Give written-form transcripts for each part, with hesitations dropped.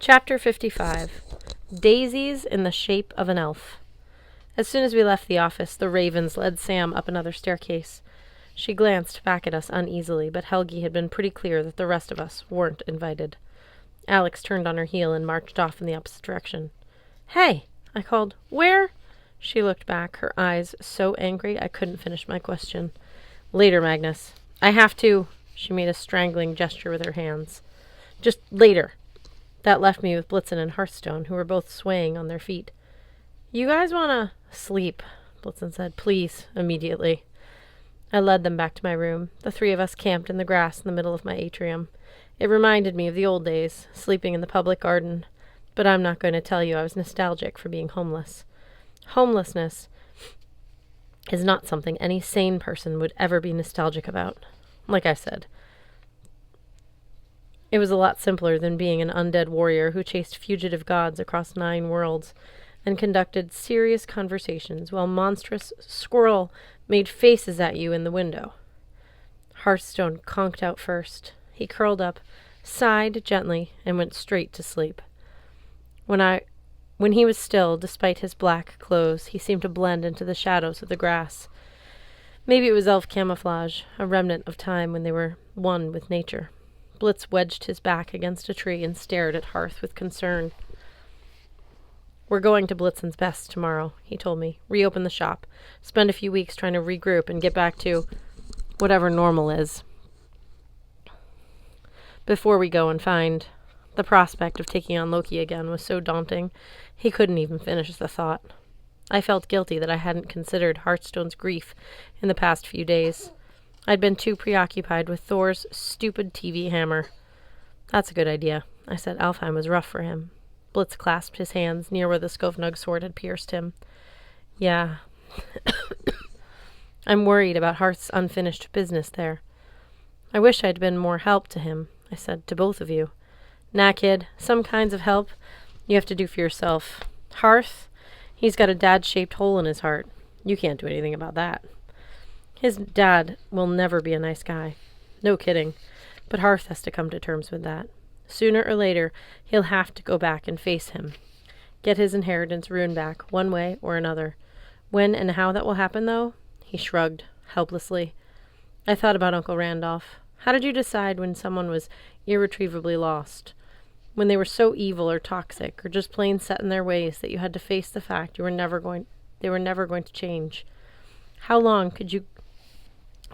Chapter 55. Daisies in the Shape of an Elf. As soon as we left the office, the ravens led Sam up another staircase. She glanced back at us uneasily, but Helgi had been pretty clear that the rest of us weren't invited. Alex turned on her heel and marched off in the opposite direction. "Hey!" I called. "Where?" She looked back, her eyes so angry I couldn't finish my question. "Later, Magnus. I have to..." She made a strangling gesture with her hands. "Just later." That left me with Blitzen and Hearthstone, who were both swaying on their feet. "You guys want to sleep," Blitzen said. "Please," immediately. I led them back to my room. The three of us camped in the grass in the middle of my atrium. It reminded me of the old days, sleeping in the public garden. But I'm not going to tell you I was nostalgic for being homeless. Homelessness is not something any sane person would ever be nostalgic about. Like I said, it was a lot simpler than being an undead warrior who chased fugitive gods across 9 worlds and conducted serious conversations while monstrous squirrel made faces at you in the window. Hearthstone conked out first. He curled up, sighed gently, and went straight to sleep. When he was still, despite his black clothes, he seemed to blend into the shadows of the grass. Maybe it was elf camouflage, a remnant of time when they were one with nature. Blitz wedged his back against a tree and stared at Hearth with concern. "We're going to Blitzen's Best tomorrow," he told me. "Reopen the shop. Spend a few weeks trying to regroup and get back to whatever normal is. Before we go and find..." The prospect of taking on Loki again was so daunting, he couldn't even finish the thought. I felt guilty that I hadn't considered Hearthstone's grief in the past few days. I'd been too preoccupied with Thor's stupid TV hammer. "That's a good idea," I said. "Alfheim was rough for him." Blitz clasped his hands near where the Skovnug sword had pierced him. "Yeah." "I'm worried about Hearth's unfinished business there." "I wish I'd been more help to him," I said, "to both of you." "Nah, kid. Some kinds of help you have to do for yourself. Hearth, he's got a dad-shaped hole in his heart. You can't do anything about that. His dad will never be a nice guy. No kidding. But Hearth has to come to terms with that. Sooner or later, he'll have to go back and face him. Get his inheritance ruined back, one way or another. When and how that will happen, though?" He shrugged, helplessly. I thought about Uncle Randolph. How did you decide when someone was irretrievably lost? When they were so evil or toxic or just plain set in their ways that you had to face the fact they were never going to change? How long could you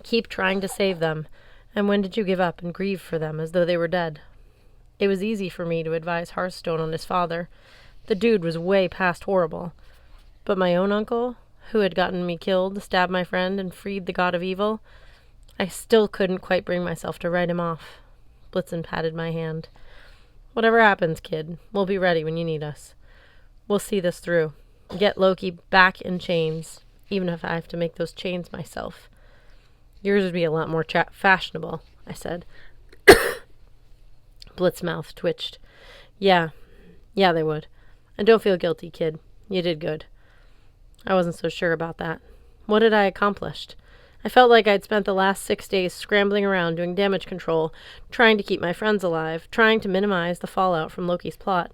keep trying to save them, and when did you give up and grieve for them as though they were dead? It was easy for me to advise Hearthstone on his father. The dude was way past horrible. But my own uncle, who had gotten me killed, stabbed my friend, and freed the god of evil, I still couldn't quite bring myself to write him off. Blitzen patted my hand. "Whatever happens, kid, we'll be ready when you need us. We'll see this through. Get Loki back in chains, even if I have to make those chains myself." "Yours would be a lot more fashionable," I said. Blitz's mouth twitched. Yeah, they would. And don't feel guilty, kid. You did good." I wasn't so sure about that. What had I accomplished? I felt like I'd spent the last 6 days scrambling around doing damage control, trying to keep my friends alive, trying to minimize the fallout from Loki's plot.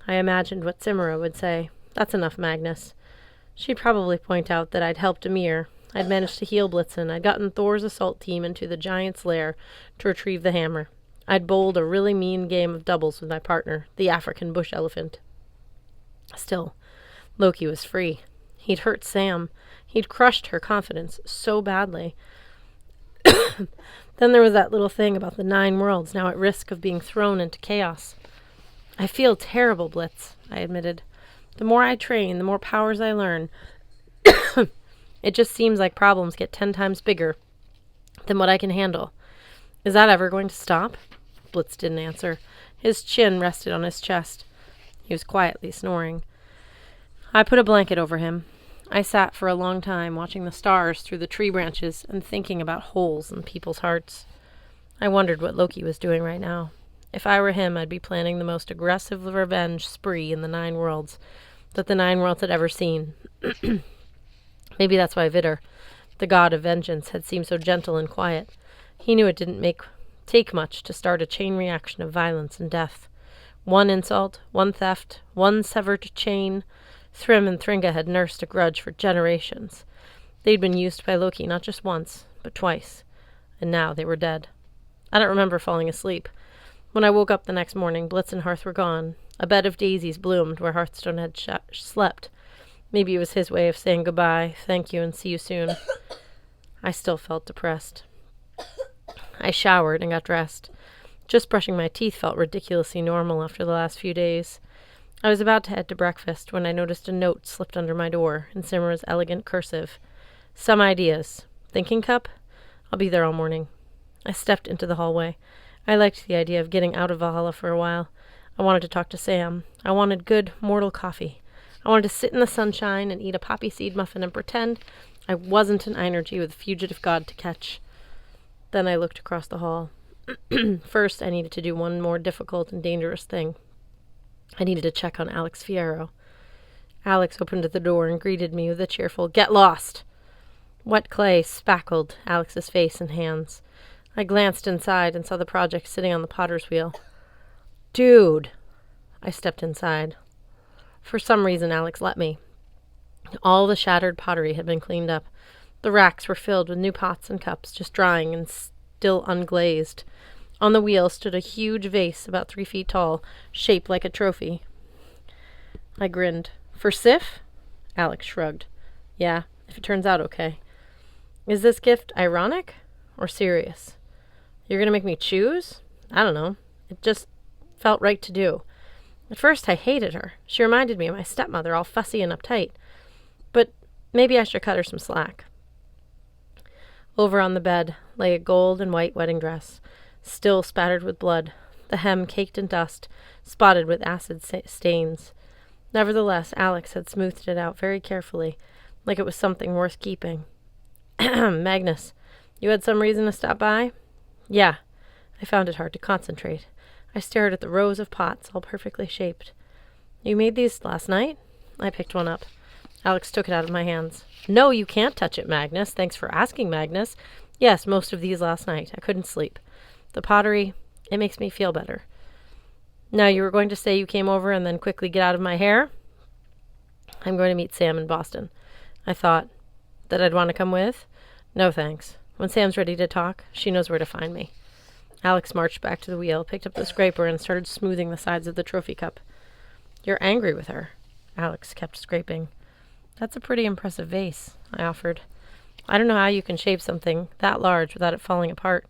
I imagined what Simera would say. "That's enough, Magnus." She'd probably point out that I'd helped Ymir. I'd managed to heal Blitzen. I'd gotten Thor's assault team into the giant's lair to retrieve the hammer. I'd bowled a really mean game of doubles with my partner, the African bush elephant. Still, Loki was free. He'd hurt Sam. He'd crushed her confidence so badly. Then there was that little thing about the 9 worlds now at risk of being thrown into chaos. "I feel terrible, Blitz," I admitted. "The more I train, the more powers I learn. It just seems like problems get 10 times bigger than what I can handle. Is that ever going to stop?" Blitz didn't answer. His chin rested on his chest. He was quietly snoring. I put a blanket over him. I sat for a long time watching the stars through the tree branches and thinking about holes in people's hearts. I wondered what Loki was doing right now. If I were him, I'd be planning the most aggressive revenge spree in the 9 worlds that the 9 worlds had ever seen. Maybe that's why Vidar, the god of vengeance, had seemed so gentle and quiet. He knew it didn't take much to start a chain reaction of violence and death. One insult, one theft, one severed chain. Thrym and Thringa had nursed a grudge for generations. They'd been used by Loki not just once, but twice. And now they were dead. I don't remember falling asleep. When I woke up the next morning, Blitz and Hearth were gone. A bed of daisies bloomed where Hearthstone had slept. Maybe it was his way of saying goodbye, thank you, and see you soon. I still felt depressed. I showered and got dressed. Just brushing my teeth felt ridiculously normal after the last few days. I was about to head to breakfast when I noticed a note slipped under my door in Simra's elegant cursive. Some ideas. Thinking cup? I'll be there all morning. I stepped into the hallway. I liked the idea of getting out of Valhalla for a while. I wanted to talk to Sam. I wanted good, mortal coffee. I wanted to sit in the sunshine and eat a poppy seed muffin and pretend I wasn't an energy with a fugitive god to catch. Then I looked across the hall. First, I needed to do one more difficult and dangerous thing. I needed to check on Alex Fierro. Alex opened the door and greeted me with a cheerful, "Get lost!" Wet clay spackled Alex's face and hands. I glanced inside and saw the project sitting on the potter's wheel. Dude! I stepped inside. For some reason, Alex let me. All the shattered pottery had been cleaned up. The racks were filled with new pots and cups, just drying and still unglazed. On the wheel stood a huge vase about 3 feet tall, shaped like a trophy. I grinned. "For Sif?" Alex shrugged. "Yeah, if it turns out okay." "Is this gift ironic or serious?" "You're going to make me choose?" "I don't know. It just felt right to do. At first I hated her. She reminded me of my stepmother, all fussy and uptight. But maybe I should cut her some slack." Over on the bed lay a gold and white wedding dress, still spattered with blood, the hem caked in dust, spotted with acid stains. Nevertheless, Alex had smoothed it out very carefully, like it was something worth keeping. "Magnus, you had some reason to stop by?" "Yeah." I found it hard to concentrate. I stared at the rows of pots, all perfectly shaped. "You made these last night?" I picked one up. Alex took it out of my hands. "No, you can't touch it, Magnus. Thanks for asking, Magnus. Yes, most of these last night. I couldn't sleep. The pottery, it makes me feel better." "Now you were going to say you came over and then quickly get out of my hair?" "I'm going to meet Sam in Boston." I thought, that I'd want to come with? "No, thanks. When Sam's ready to talk, she knows where to find me." Alex marched back to the wheel, picked up the scraper, and started smoothing the sides of the trophy cup. "You're angry with her." Alex kept scraping. "That's a pretty impressive vase," I offered. "I don't know how you can shape something that large without it falling apart."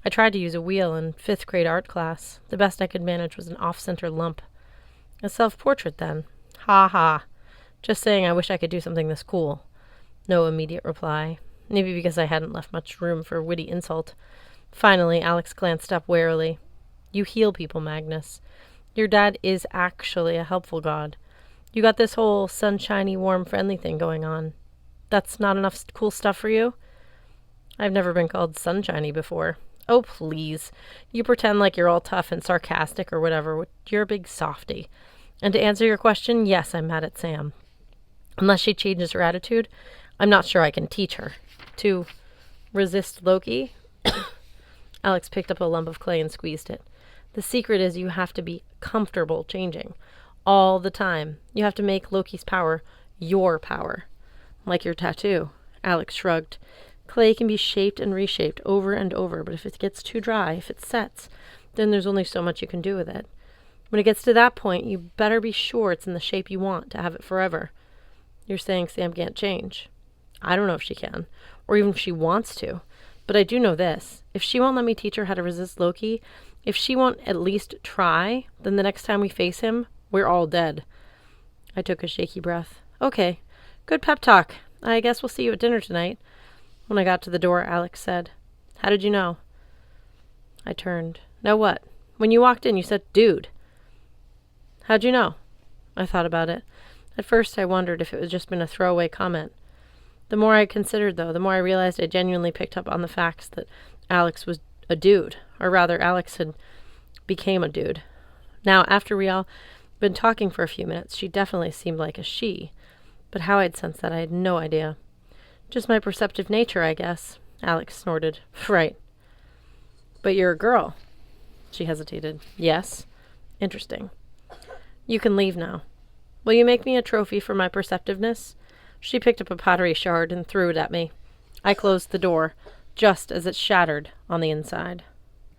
I tried to use a wheel in 5th grade art class. The best I could manage was an off-center lump. "A self-portrait, then?" "Ha ha. Just saying I wish I could do something this cool." No immediate reply. Maybe because I hadn't left much room for witty insult. Finally, Alex glanced up warily. "You heal people, Magnus. Your dad is actually a helpful god. You got this whole sunshiny, warm, friendly thing going on. That's not enough cool stuff for you?" "I've never been called sunshiny before." "Oh, please. You pretend like you're all tough and sarcastic or whatever. You're a big softy. And to answer your question, yes, I'm mad at Sam. Unless she changes her attitude, I'm not sure I can teach her. To resist Loki?" Alex picked up a lump of clay and squeezed it. "The secret is you have to be comfortable changing. All the time. You have to make Loki's power your power." "Like your tattoo." Alex shrugged. "Clay can be shaped and reshaped over and over, but if it gets too dry, if it sets, then there's only so much you can do with it. When it gets to that point, you better be sure it's in the shape you want to have it forever." "You're saying Sam can't change?" "I don't know if she can, or even if she wants to. But I do know this. If she won't let me teach her how to resist Loki, if she won't at least try, then the next time we face him, we're all dead." I took a shaky breath. "Okay. Good pep talk. I guess we'll see you at dinner tonight." When I got to the door, Alex said, "How did you know?" I turned. "Know what?" "When you walked in, you said, 'Dude.'" "How'd you know?" I thought about it. At first, I wondered if it was just been a throwaway comment. The more I considered, though, the more I realized I genuinely picked up on the facts that Alex was a dude, or rather, Alex had became a dude. Now, after we all been talking for a few minutes, she definitely seemed like a she, but how I'd sensed that I had no idea. "Just my perceptive nature, I guess." Alex snorted. "Right. But you're a girl." She hesitated. "Yes. Interesting. You can leave now. Will you make me a trophy for my perceptiveness? She picked up a pottery shard and threw it at me. I closed the door, just as it shattered on the inside.